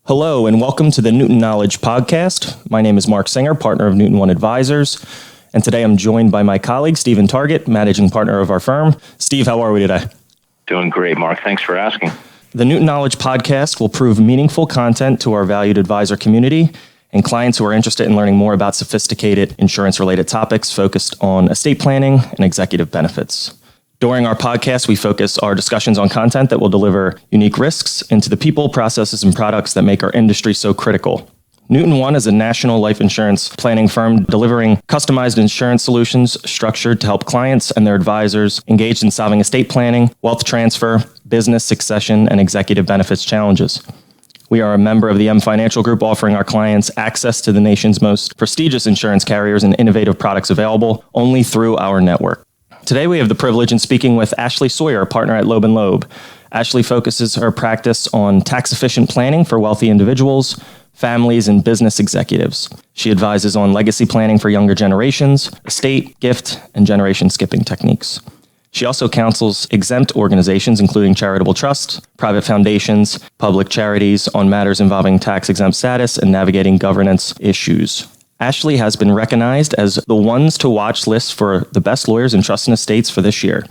Hello, and welcome to the Newton Knowledge Podcast. My name is Mark Singer, partner of Newton One Advisors, and today I'm joined by my colleague, Stephen Target, managing partner of our firm. Steve, how are we today? Doing great, Mark. Thanks for asking. The Newton Knowledge Podcast will prove meaningful content to our valued advisor community and clients who are interested in learning more about sophisticated insurance-related topics focused on estate planning and executive benefits. During our podcast, we focus our discussions on content that will deliver unique risks into the people, processes, and products that make our industry so critical. Newton One is a national life insurance planning firm delivering customized insurance solutions structured to help clients and their advisors engaged in solving estate planning, wealth transfer, business succession, and executive benefits challenges. We are a member of the M Financial Group, offering our clients access to the nation's most prestigious insurance carriers and innovative products available only through our network. Today, we have the privilege in speaking with Ashley Sawyer, a partner at Loeb Loeb. Ashley focuses her practice on tax-efficient planning for wealthy individuals, families, and business executives. She advises on legacy planning for younger generations, estate, gift, and generation skipping techniques. She also counsels exempt organizations, including charitable trusts, private foundations, public charities, on matters involving tax-exempt status and navigating governance issues. Ashley has been recognized as the ones to watch list for the best lawyers in trust and estates for this year.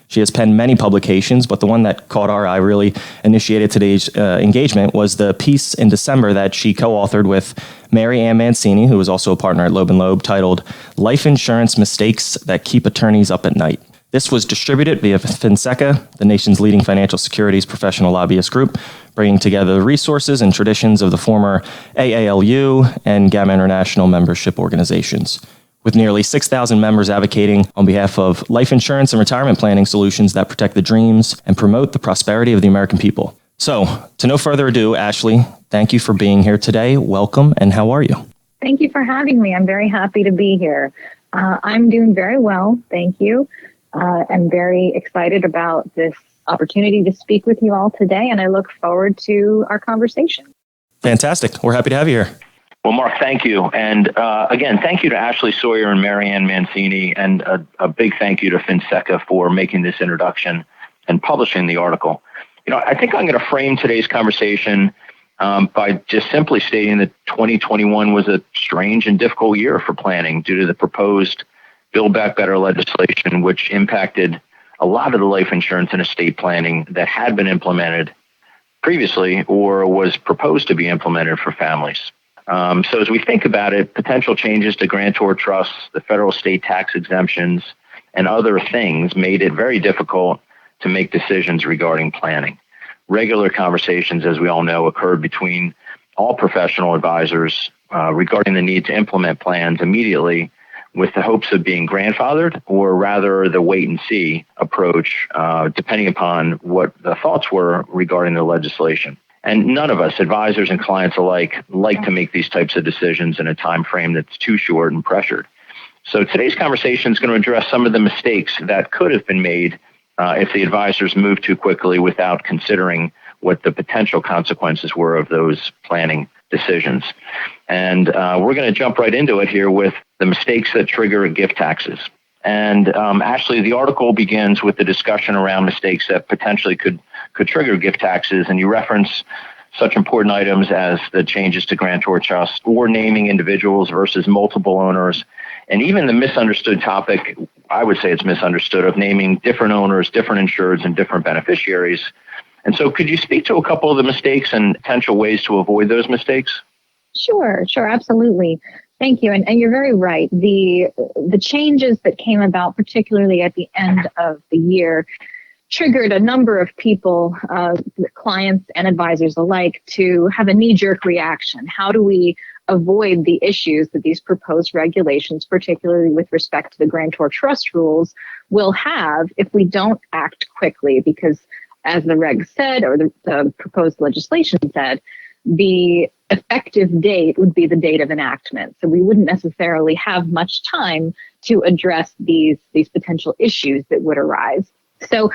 She has penned many publications, but the one that caught our eye, really initiated today's engagement, was the piece in December that she co-authored with Mary Ann Mancini, who is also a partner at Loeb Loeb, titled Life Insurance Mistakes That Keep Attorneys Up at Night. This was distributed via FINSECA, the nation's leading financial securities professional lobbyist group, bringing together the resources and traditions of the former AALU and Gamma International membership organizations. With nearly 6,000 members advocating on behalf of life insurance and retirement planning solutions that protect the dreams and promote the prosperity of the American people. So, to no further ado, Ashley, thank you for being here today. Welcome, and how are you? Thank you for having me. I'm very happy to be here. I'm doing very well, thank you. I'm very excited about this opportunity to speak with you all today, and I look forward to our conversation. Fantastic. We're happy to have you here. Well, Mark, thank you. And again, thank you to Ashley Sawyer and Mary Ann Mancini, and a big thank you to FINSECA for making this introduction and publishing the article. I think I'm going to frame today's conversation by just simply stating that 2021 was a strange and difficult year for planning due to the proposed Build Back Better legislation, which impacted a lot of the life insurance and estate planning that had been implemented previously or was proposed to be implemented for families. So as we think about it, potential changes to grantor trusts, the federal state tax exemptions, and other things made it very difficult to make decisions regarding planning. Regular conversations, as we all know, occurred between all professional advisors regarding the need to implement plans immediately, with the hopes of being grandfathered, or rather the wait-and-see approach, depending upon what the thoughts were regarding the legislation. And none of us, advisors and clients alike, like to make these types of decisions in a time frame that's too short and pressured. So today's conversation is going to address some of the mistakes that could have been made if the advisors moved too quickly without considering what the potential consequences were of those planning decisions. And we're going to jump right into it here with the mistakes that trigger gift taxes. And Ashley, the article begins with the discussion around mistakes that potentially could trigger gift taxes. And you reference such important items as the changes to grantor trust or naming individuals versus multiple owners. And even the misunderstood topic, I would say it's misunderstood, of naming different owners, different insureds, and different beneficiaries. And so could you speak to a couple of the mistakes and potential ways to avoid those mistakes? Sure, absolutely. Thank you. And you're very right. The changes that came about, particularly at the end of the year, triggered a number of people, clients and advisors alike, to have a knee-jerk reaction. How do we avoid the issues that these proposed regulations, particularly with respect to the grantor trust rules, will have if we don't act quickly? Because as the reg said, or the proposed legislation said, the effective date would be the date of enactment. So we wouldn't necessarily have much time to address these potential issues that would arise. So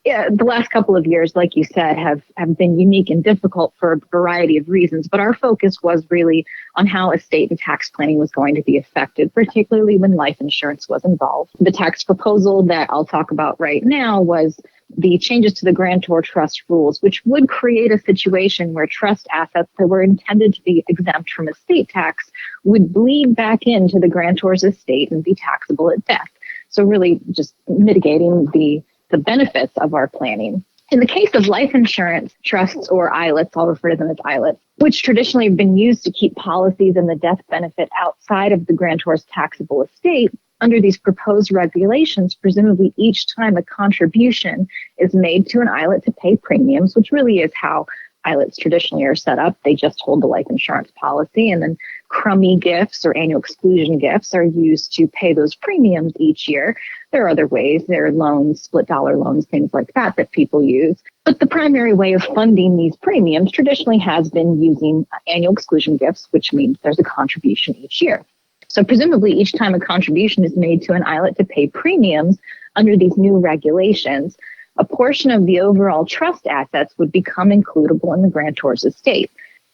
the last couple of years, like you said, have been unique and difficult for a variety of reasons. But our focus was really on how estate and tax planning was going to be affected, particularly when life insurance was involved. The tax proposal that I'll talk about right now was the changes to the grantor trust rules, which would create a situation where trust assets that were intended to be exempt from estate tax would bleed back into the grantor's estate and be taxable at death. So really just mitigating the benefits of our planning. In the case of life insurance trusts, or ILITs, I'll refer to them as ILITs, which traditionally have been used to keep policies and the death benefit outside of the grantor's taxable estate, under these proposed regulations, presumably each time a contribution is made to an ILIT to pay premiums, which really is how ILITs traditionally are set up. They just hold the life insurance policy, and then crummy gifts or annual exclusion gifts are used to pay those premiums each year. There are other ways. There are loans, split dollar loans, things like that people use. But the primary way of funding these premiums traditionally has been using annual exclusion gifts, which means there's a contribution each year. So presumably each time a contribution is made to an ILIT to pay premiums under these new regulations, a portion of the overall trust assets would become includable in the grantor's estate.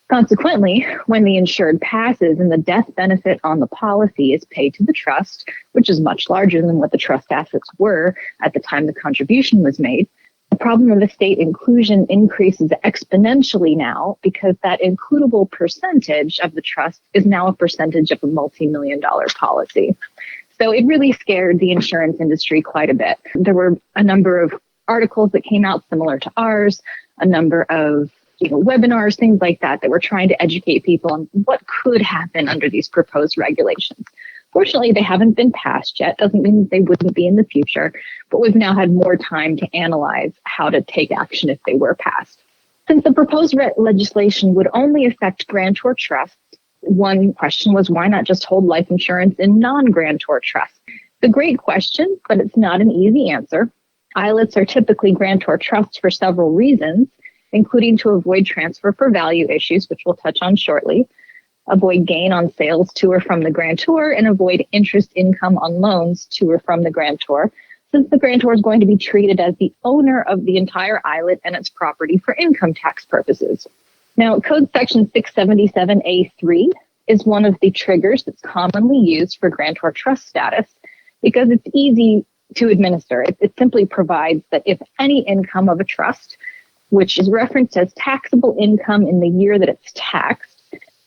Consequently, when the insured passes and the death benefit on the policy is paid to the trust, which is much larger than what the trust assets were at the time the contribution was made, the problem of estate inclusion increases exponentially now because that includable percentage of the trust is now a percentage of a multi-million-dollar policy. So it really scared the insurance industry quite a bit. There were a number of articles that came out similar to ours, a number of webinars, things like that were trying to educate people on what could happen under these proposed regulations. Fortunately, they haven't been passed yet. Doesn't mean they wouldn't be in the future, but we've now had more time to analyze how to take action if they were passed. Since the proposed legislation would only affect grantor trusts, one question was, why not just hold life insurance in non-grantor trusts? It's a great question, but it's not an easy answer. ILITs are typically grantor trusts for several reasons, including to avoid transfer for value issues, which we'll touch on shortly, avoid gain on sales to or from the grantor, and avoid interest income on loans to or from the grantor, since the grantor is going to be treated as the owner of the entire ILIT and its property for income tax purposes. Now, Code Section 677A3 is one of the triggers that's commonly used for grantor trust status because it's easy to administer. It simply provides that if any income of a trust, which is referenced as taxable income in the year that it's taxed,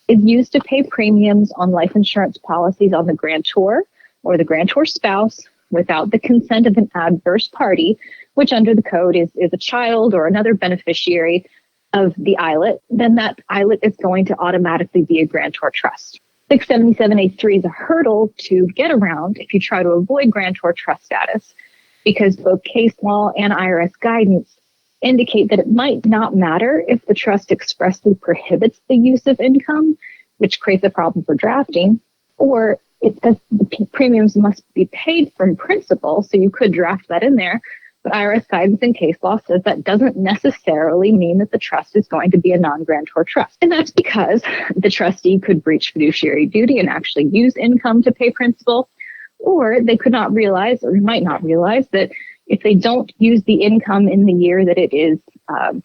is used to pay premiums on life insurance policies on the grantor or the grantor's spouse without the consent of an adverse party, which under the code is a child or another beneficiary of the ILIT, then that ILIT is going to automatically be a grantor trust. 677A3 is a hurdle to get around if you try to avoid grantor trust status, because both case law and IRS guidance indicate that it might not matter if the trust expressly prohibits the use of income, which creates a problem for drafting, or it says the premiums must be paid from principal, so you could draft that in there. But IRS guidance and case law says that doesn't necessarily mean that the trust is going to be a non-grantor trust. And that's because the trustee could breach fiduciary duty and actually use income to pay principal, or they could not realize, or might not realize, that if they don't use the income in the year that it is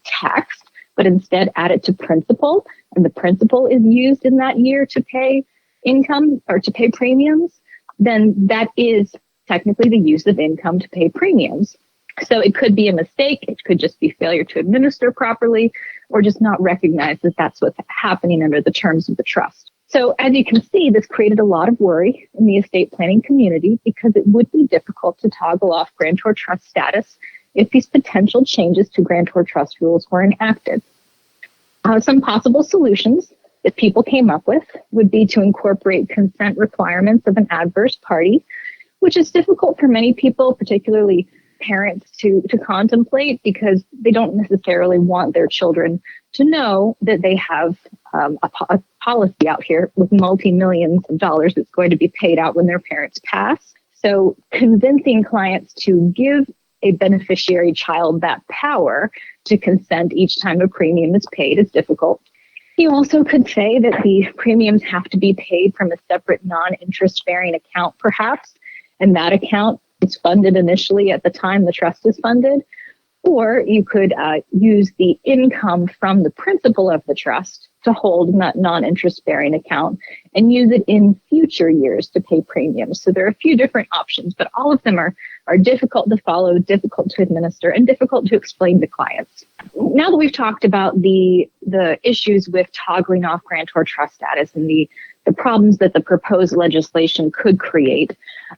taxed, but instead add it to principal, and the principal is used in that year to pay income or to pay premiums, then that is technically the use of income to pay premiums. So it could be a mistake. It could just be failure to administer properly, or just not recognize that that's what's happening under the terms of the trust. So as you can see, this created a lot of worry in the estate planning community because it would be difficult to toggle off grantor trust status if these potential changes to grantor trust rules were enacted. Some possible solutions that people came up with would be to incorporate consent requirements of an adverse party, which is difficult for many people, particularly parents, to contemplate because they don't necessarily want their children to know that they have a policy out here with multi-millions of dollars that's going to be paid out when their parents pass. So convincing clients to give a beneficiary child that power to consent each time a premium is paid is difficult. You also could say that the premiums have to be paid from a separate non-interest bearing account, perhaps, and that account It's funded initially at the time the trust is funded, or you could use the income from the principal of the trust to hold that non-interest bearing account and use it in future years to pay premiums. So there are a few different options, but all of them are difficult to follow, difficult to administer, and difficult to explain to clients. Now that we've talked about the issues with toggling off grantor trust status and the problems that the proposed legislation could create,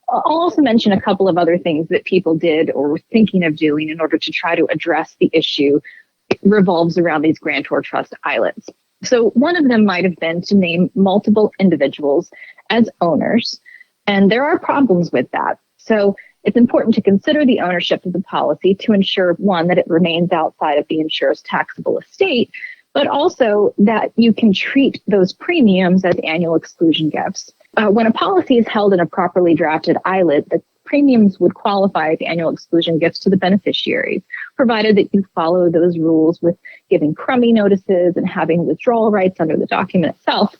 I'll also mention a couple of other things that people did or were thinking of doing in order to try to address the issue. It revolves around these grantor trust ILETs. So one of them might have been to name multiple individuals as owners, and there are problems with that. So it's important to consider the ownership of the policy to ensure, one, that it remains outside of the insurer's taxable estate, but also that you can treat those premiums as annual exclusion gifts. When a policy is held in a properly drafted ILET, the premiums would qualify as annual exclusion gifts to the beneficiaries, provided that you follow those rules with giving crummy notices and having withdrawal rights under the document itself.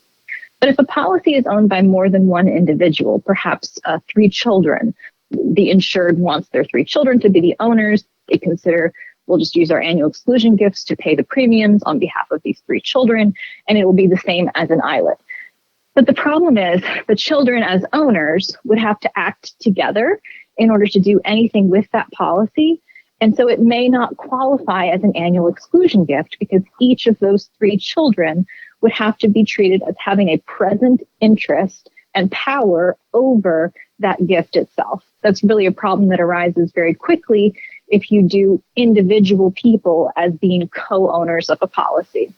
But if a policy is owned by more than one individual, perhaps 3 children, the insured wants their 3 children to be the owners. They consider, we'll just use our annual exclusion gifts to pay the premiums on behalf of these 3 children, and it will be the same as an ILET. But the problem is the children as owners would have to act together in order to do anything with that policy. And so it may not qualify as an annual exclusion gift because each of those 3 children would have to be treated as having a present interest and power over that gift itself. That's really a problem that arises very quickly if you do individual people as being co-owners of a policy.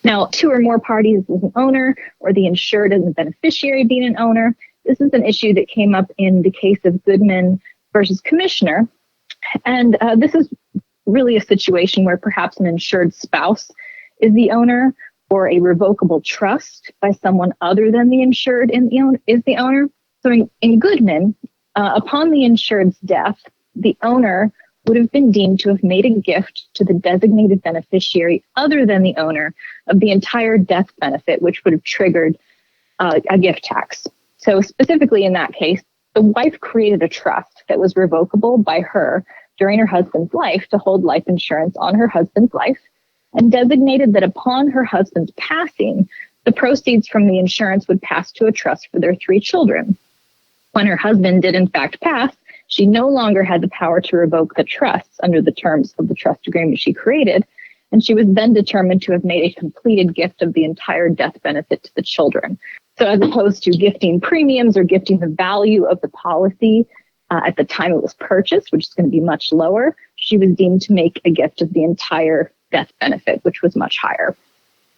Now, 2 or more parties as an owner, or the insured and the beneficiary being an owner. This is an issue that came up in the case of Goodman versus Commissioner. And this is really a situation where perhaps an insured spouse is the owner, or a revocable trust by someone other than the insured is the owner. So in Goodman, upon the insured's death, the owner would have been deemed to have made a gift to the designated beneficiary other than the owner of the entire death benefit, which would have triggered a gift tax. So specifically in that case, the wife created a trust that was revocable by her during her husband's life to hold life insurance on her husband's life, and designated that upon her husband's passing, the proceeds from the insurance would pass to a trust for their 3 children. When her husband did in fact pass, she no longer had the power to revoke the trusts under the terms of the trust agreement she created, and she was then determined to have made a completed gift of the entire death benefit to the children. So as opposed to gifting premiums or gifting the value of the policy at the time it was purchased, which is going to be much lower, she was deemed to make a gift of the entire death benefit, which was much higher.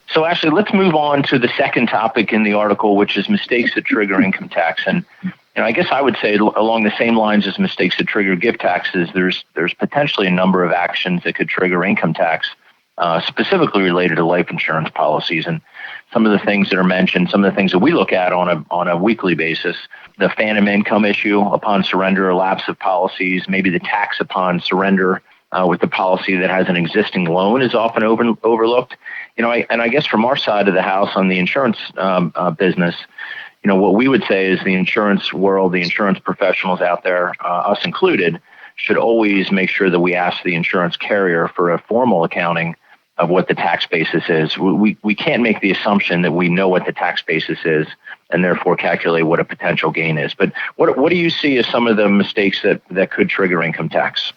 So Ashley, let's move on to the second topic in the article, which is mistakes that trigger income tax. And I guess I would say along the same lines as mistakes that trigger gift taxes, there's potentially a number of actions that could trigger income tax, specifically related to life insurance policies. And some of the things that are mentioned, some of the things that we look at on a weekly basis, the phantom income issue upon surrender or lapse of policies, maybe the tax upon surrender with the policy that has an existing loan is often overlooked. I guess from our side of the house on the insurance business, what we would say is the insurance world, the insurance professionals out there, us included, should always make sure that we ask the insurance carrier for a formal accounting of what the tax basis is. We can't make the assumption that we know what the tax basis is and therefore calculate what a potential gain is. But what do you see as some of the mistakes that could trigger income tax?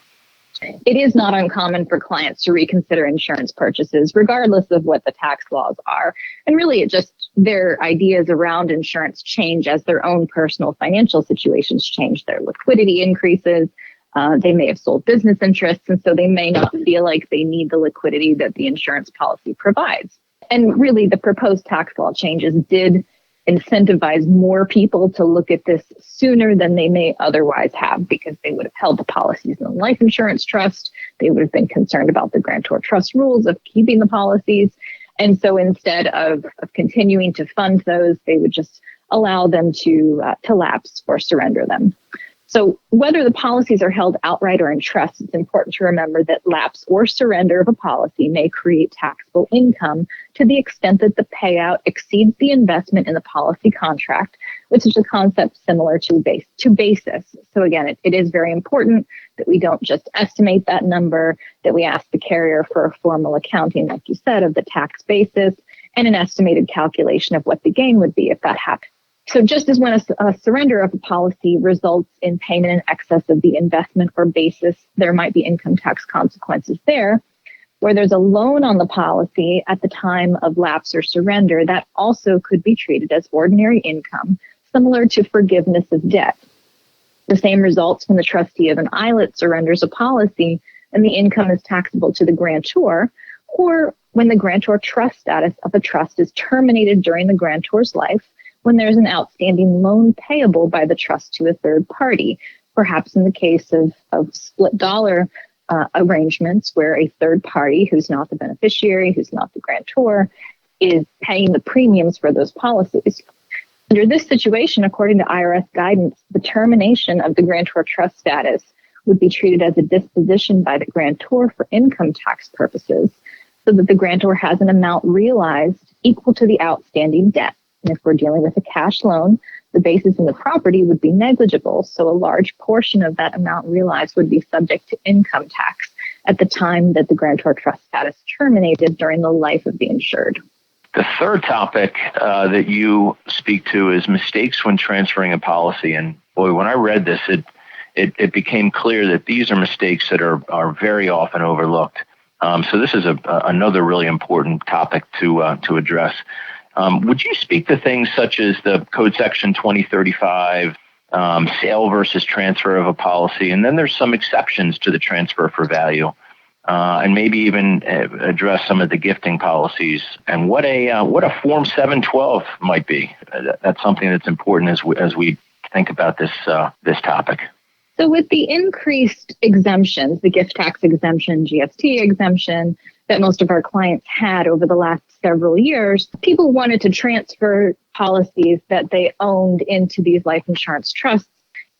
It is not uncommon for clients to reconsider insurance purchases, regardless of what the tax laws are. And really, their ideas around insurance change as their own personal financial situations change. Their liquidity increases. They may have sold business interests, and so they may not feel like they need the liquidity that the insurance policy provides. And really, the proposed tax law changes did incentivize more people to look at this sooner than they may otherwise have, because they would have held the policies in the life insurance trust. They would have been concerned about the grantor trust rules of keeping the policies. And so instead of continuing to fund those, they would just allow them to lapse or surrender them. So whether the policies are held outright or in trust, it's important to remember that lapse or surrender of a policy may create taxable income to the extent that the payout exceeds the investment in the policy contract, which is a concept similar to basis. So again, it is very important that we don't just estimate that number, that we ask the carrier for a formal accounting, like you said, of the tax basis and an estimated calculation of what the gain would be if that happened. So just as when a surrender of a policy results in payment in excess of the investment or basis, there might be income tax consequences there. Where there's a loan on the policy at the time of lapse or surrender, that also could be treated as ordinary income, similar to forgiveness of debt. The same results when the trustee of an ILET surrenders a policy and the income is taxable to the grantor, or when the grantor trust status of a trust is terminated during the grantor's life, when there's an outstanding loan payable by the trust to a third party, perhaps in the case of split dollar arrangements where a third party who's not the beneficiary, who's not the grantor, is paying the premiums for those policies. Under this situation, according to IRS guidance, the termination of the grantor trust status would be treated as a disposition by the grantor for income tax purposes, so that the grantor has an amount realized equal to the outstanding debt. And if we're dealing with a cash loan, the basis in the property would be negligible, so a large portion of that amount realized would be subject to income tax at the time that the grantor trust status terminated during the life of the insured. The third topic that you speak to is mistakes when transferring a policy. And boy, when I read this, it became clear that these are mistakes that are very often overlooked. So this is another really important topic to address. Would you speak to things such as the Code Section 2035, sale versus transfer of a policy, and then there's some exceptions to the transfer for value, and maybe even address some of the gifting policies and what a Form 712 might be? That's something that's important as we think about this topic. So with the increased exemptions, the gift tax exemption, GST exemption, that most of our clients had over the last several years, people wanted to transfer policies that they owned into these life insurance trusts.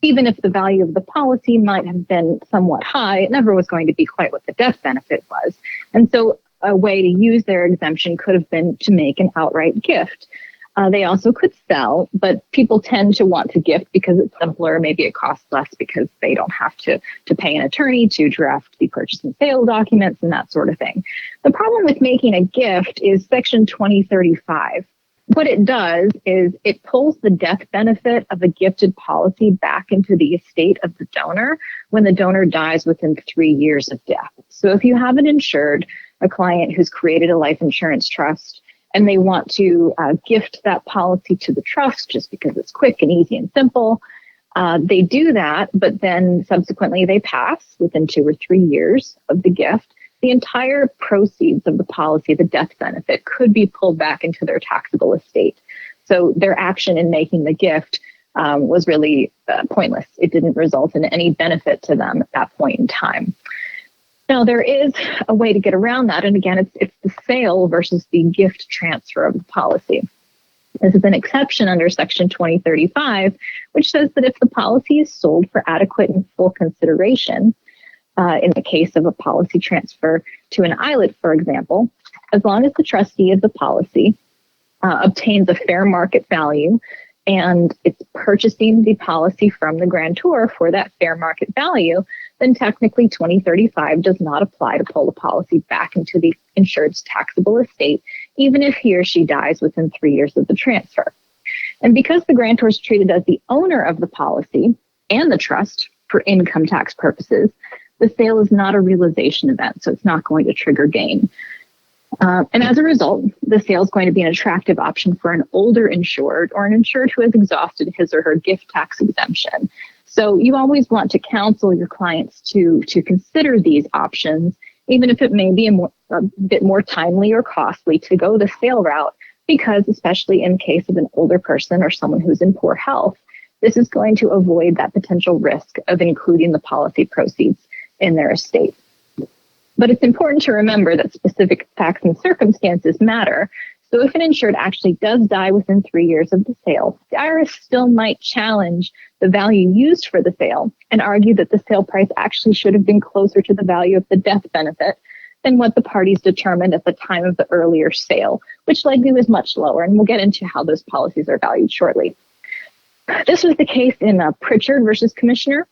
Even if the value of the policy might have been somewhat high, it never was going to be quite what the death benefit was. And so a way to use their exemption could have been to make an outright gift. They also could sell, but people tend to want to gift because it's simpler. Maybe it costs less because they don't have to pay an attorney to draft the purchase and sale documents and that sort of thing. The problem with making a gift is Section 2035. What it does is it pulls the death benefit of a gifted policy back into the estate of the donor when the donor dies within 3 years of death. So if you have an insured, a client who's created a life insurance trust, and they want to gift that policy to the trust just because it's quick and easy and simple, they do that, but then subsequently they pass within 2 or 3 years of the gift. The entire proceeds of the policy, the death benefit, could be pulled back into their taxable estate. So their action in making the gift was really pointless. It didn't result in any benefit to them at that point in time. Now, there is a way to get around that. And again, it's the sale versus the gift transfer of the policy. This is an exception under Section 2035, which says that if the policy is sold for adequate and full consideration, in the case of a policy transfer to an ILET, for example, as long as the trustee of the policy obtains a fair market value and it's purchasing the policy from the grantor for that fair market value, then technically 2035 does not apply to pull the policy back into the insured's taxable estate, even if he or she dies within 3 years of the transfer. And because the grantor is treated as the owner of the policy and the trust for income tax purposes, the sale is not a realization event, so it's not going to trigger gain. And as a result, the sale is going to be an attractive option for an older insured or an insured who has exhausted his or her gift tax exemption. So you always want to counsel your clients to consider these options, even if it may be a bit more timely or costly to go the sale route, because especially in case of an older person or someone who's in poor health, this is going to avoid that potential risk of including the policy proceeds in their estate. But it's important to remember that specific facts and circumstances matter. So if an insured actually does die within 3 years of the sale, the IRS still might challenge the value used for the sale and argue that the sale price actually should have been closer to the value of the death benefit than what the parties determined at the time of the earlier sale, which likely was much lower. And we'll get into how those policies are valued shortly. This was the case in Pritchard versus Commissioner,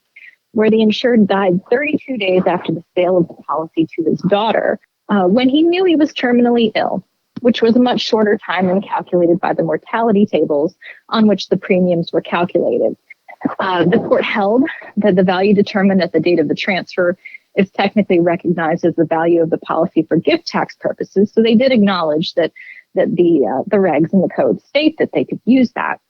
where the insured died 32 days after the sale of the policy to his daughter when he knew he was terminally ill, which was a much shorter time than calculated by the mortality tables on which the premiums were calculated. The court held that the value determined at the date of the transfer is technically recognized as the value of the policy for gift tax purposes. So they did acknowledge that the regs and the code state that they could use that.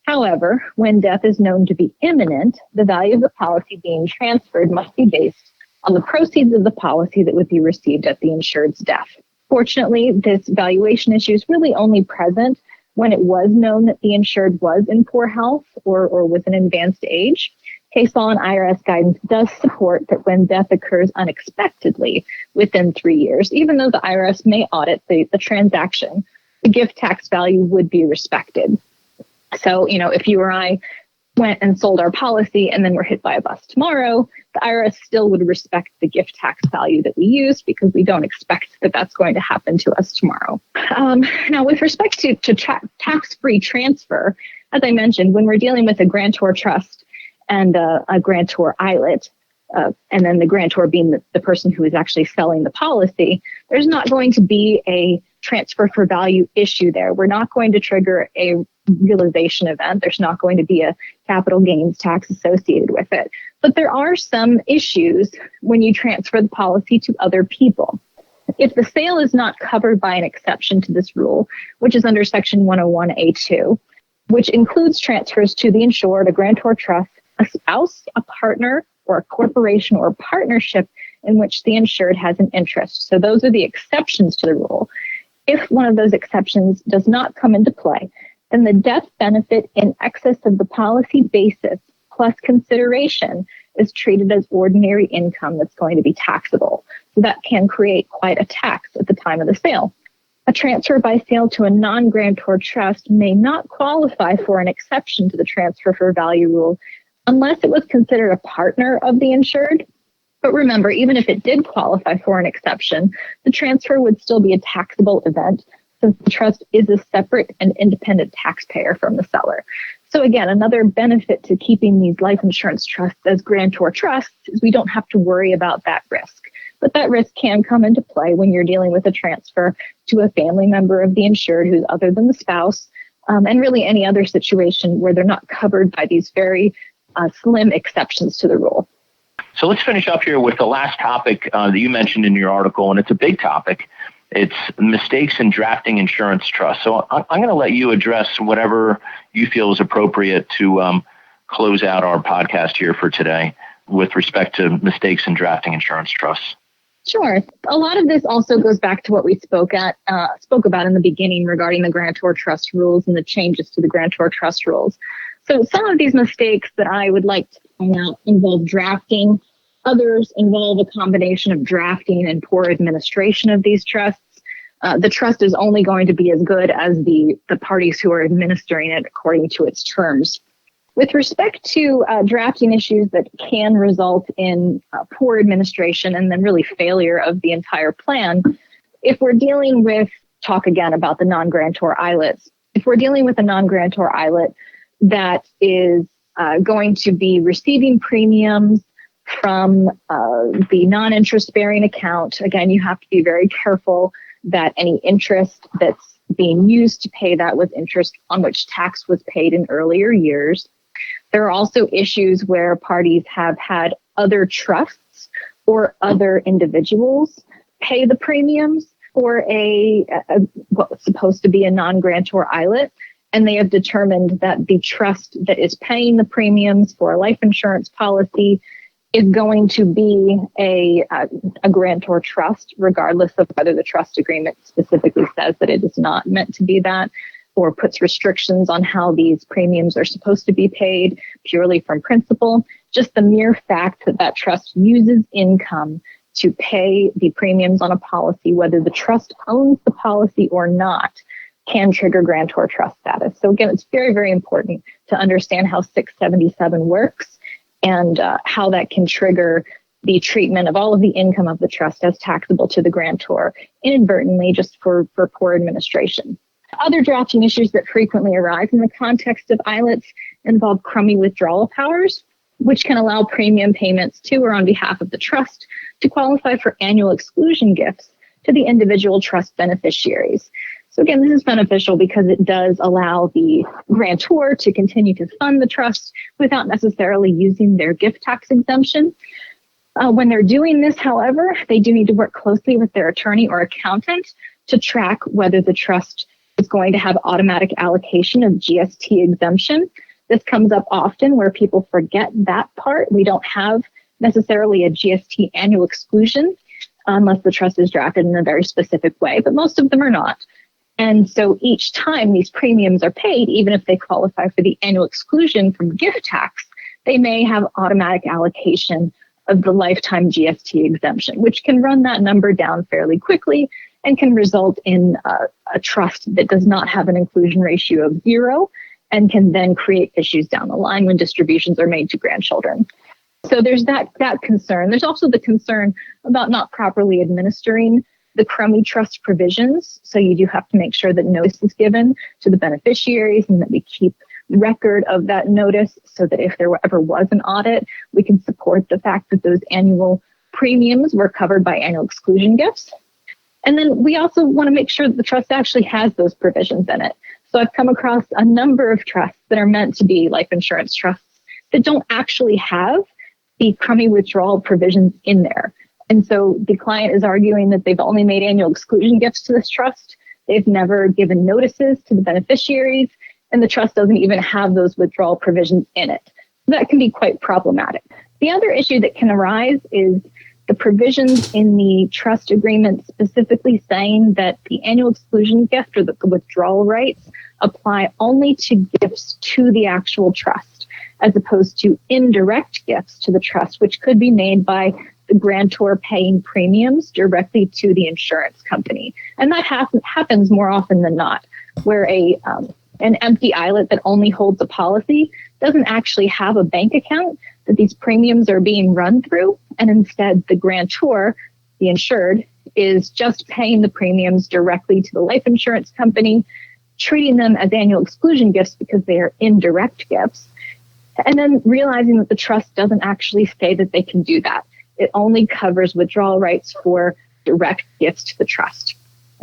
However, when death is known to be imminent, the value of the policy being transferred must be based on the proceeds of the policy that would be received at the insured's death. Fortunately, this valuation issue is really only present when it was known that the insured was in poor health or with an advanced age. Case law and IRS guidance does support that when death occurs unexpectedly within 3 years, even though the IRS may audit the transaction, the gift tax value would be respected. So, if you or I went and sold our policy and then were hit by a bus tomorrow, the IRS still would respect the gift tax value that we used because we don't expect that that's going to happen to us tomorrow. Now, with respect to tax-free transfer, as I mentioned, when we're dealing with a grantor trust and a grantor islet, and then the grantor being the person who is actually selling the policy, there's not going to be a transfer for value issue there. We're not going to trigger a realization event. There's not going to be a capital gains tax associated with it. But there are some issues when you transfer the policy to other people. If the sale is not covered by an exception to this rule, which is under Section 101A2, which includes transfers to the insured, a grantor trust, a spouse, a partner, or a corporation or partnership in which the insured has an interest. So those are the exceptions to the rule. If one of those exceptions does not come into play, then the death benefit in excess of the policy basis plus consideration is treated as ordinary income that's going to be taxable. So that can create quite a tax at the time of the sale. A transfer by sale to a non-grantor trust may not qualify for an exception to the transfer for value rule unless it was considered a partner of the insured. But remember, even if it did qualify for an exception, the transfer would still be a taxable event since the trust is a separate and independent taxpayer from the seller. So again, another benefit to keeping these life insurance trusts as grantor trusts is we don't have to worry about that risk. But that risk can come into play when you're dealing with a transfer to a family member of the insured who's other than the spouse, and really any other situation where they're not covered by these very slim exceptions to the rule. So let's finish up here with the last topic that you mentioned in your article, and it's a big topic. It's mistakes in drafting insurance trusts. So I'm going to let you address whatever you feel is appropriate to close out our podcast here for today with respect to mistakes in drafting insurance trusts. Sure. A lot of this also goes back to what we spoke about in the beginning regarding the grantor trust rules and the changes to the grantor trust rules. So some of these mistakes that I would like to point out involve drafting. Others involve a combination of drafting and poor administration of these trusts. The trust is only going to be as good as the parties who are administering it according to its terms. With respect to drafting issues that can result in poor administration and then really failure of the entire plan, if we're dealing with, talk again about the non-grantor ILETs, if we're dealing with a non-grantor ILET that is going to be receiving premiums from the non-interest bearing account, again, you have to be very careful that any interest that's being used to pay that was interest on which tax was paid in earlier years. There are also issues where parties have had other trusts or other individuals pay the premiums for what was supposed to be a non-grantor ILET, and they have determined that the trust that is paying the premiums for a life insurance policy is going to be a grantor trust, regardless of whether the trust agreement specifically says that it is not meant to be that, or puts restrictions on how these premiums are supposed to be paid purely from principle. Just the mere fact that that trust uses income to pay the premiums on a policy, whether the trust owns the policy or not, can trigger grantor trust status. So again, it's very, very important to understand how 677 works and how that can trigger the treatment of all of the income of the trust as taxable to the grantor inadvertently just for poor administration. Other drafting issues that frequently arise in the context of ILETs involve crummy withdrawal powers, which can allow premium payments to or on behalf of the trust to qualify for annual exclusion gifts to the individual trust beneficiaries. So again, this is beneficial because it does allow the grantor to continue to fund the trust without necessarily using their gift tax exemption. When they're doing this, however, they do need to work closely with their attorney or accountant to track whether the trust is going to have automatic allocation of GST exemption. This comes up often where people forget that part. We don't have necessarily a GST annual exclusion unless the trust is drafted in a very specific way, but most of them are not. And so each time these premiums are paid, even if they qualify for the annual exclusion from gift tax, they may have automatic allocation of the lifetime GST exemption, which can run that number down fairly quickly and can result in a trust that does not have an inclusion ratio of 0 and can then create issues down the line when distributions are made to grandchildren. So there's that concern. There's also the concern about not properly administering the crummy trust provisions. So you do have to make sure that notice is given to the beneficiaries and that we keep record of that notice so that if there ever was an audit, we can support the fact that those annual premiums were covered by annual exclusion gifts. And then we also want to make sure that the trust actually has those provisions in it. So I've come across a number of trusts that are meant to be life insurance trusts that don't actually have the crummy withdrawal provisions in there. And so the client is arguing that they've only made annual exclusion gifts to this trust. They've never given notices to the beneficiaries, and the trust doesn't even have those withdrawal provisions in it. That can be quite problematic. The other issue that can arise is the provisions in the trust agreement specifically saying that the annual exclusion gift or the withdrawal rights apply only to gifts to the actual trust, as opposed to indirect gifts to the trust, which could be made by the grantor paying premiums directly to the insurance company. And that happens more often than not, where an empty ILET that only holds a policy doesn't actually have a bank account that these premiums are being run through. And instead, the grantor, the insured, is just paying the premiums directly to the life insurance company, treating them as annual exclusion gifts because they are indirect gifts, and then realizing that the trust doesn't actually say that they can do that. It only covers withdrawal rights for direct gifts to the trust.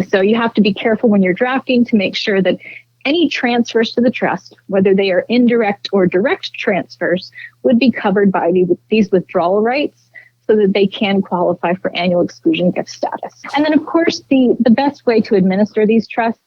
So you have to be careful when you're drafting to make sure that any transfers to the trust, whether they are indirect or direct transfers, would be covered by these withdrawal rights so that they can qualify for annual exclusion gift status. And then, of course, the best way to administer these trusts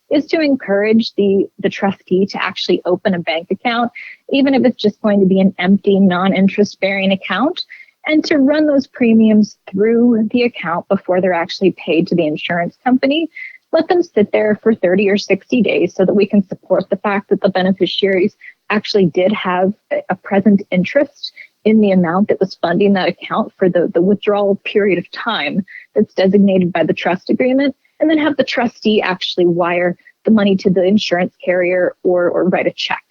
is to encourage the trustee to actually open a bank account, even if it's just going to be an empty, non-interest bearing account, and to run those premiums through the account before they're actually paid to the insurance company. Let them sit there for 30 or 60 days so that we can support the fact that the beneficiaries actually did have a present interest in the amount that was funding that account for the withdrawal period of time that's designated by the trust agreement, and then have the trustee actually wire the money to the insurance carrier or write a check.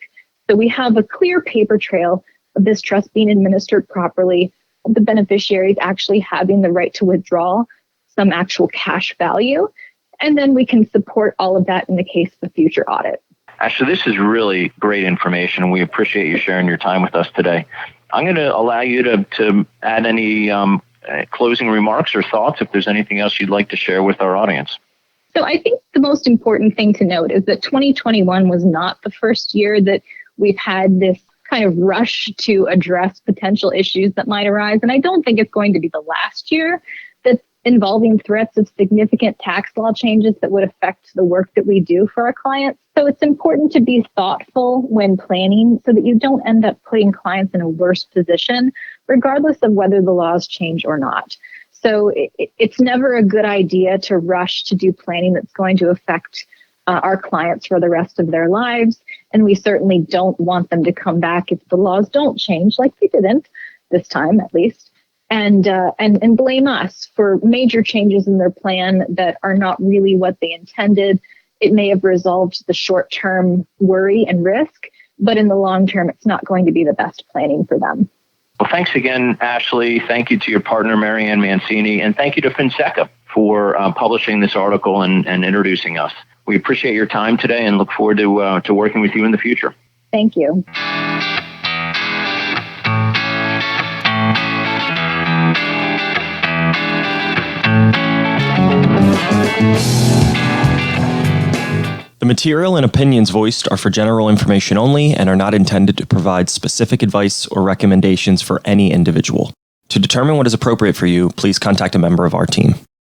So we have a clear paper trail of this trust being administered properly, of the beneficiaries actually having the right to withdraw some actual cash value, and then we can support all of that in the case of a future audit. Ashley, this is really great information, and we appreciate you sharing your time with us today. I'm going to allow you to add any closing remarks or thoughts if there's anything else you'd like to share with our audience. So I think the most important thing to note is that 2021 was not the first year that we've had this kind of rush to address potential issues that might arise. And I don't think it's going to be the last year that's involving threats of significant tax law changes that would affect the work that we do for our clients. So it's important to be thoughtful when planning so that you don't end up putting clients in a worse position, regardless of whether the laws change or not. So it's never a good idea to rush to do planning that's going to affect our clients for the rest of their lives. And we certainly don't want them to come back if the laws don't change, like they didn't this time, at least, and blame us for major changes in their plan that are not really what they intended it may have resolved the short-term worry and risk, but in the long term, it's not going to be the best planning for them. Well, thanks again, Ashley. Thank you to your partner, Mary Ann Mancini, and thank you to FINSECA for publishing this article and introducing us. We appreciate your time today and look forward to working with you in the future. Thank you. The material and opinions voiced are for general information only and are not intended to provide specific advice or recommendations for any individual. To determine what is appropriate for you, please contact a member of our team.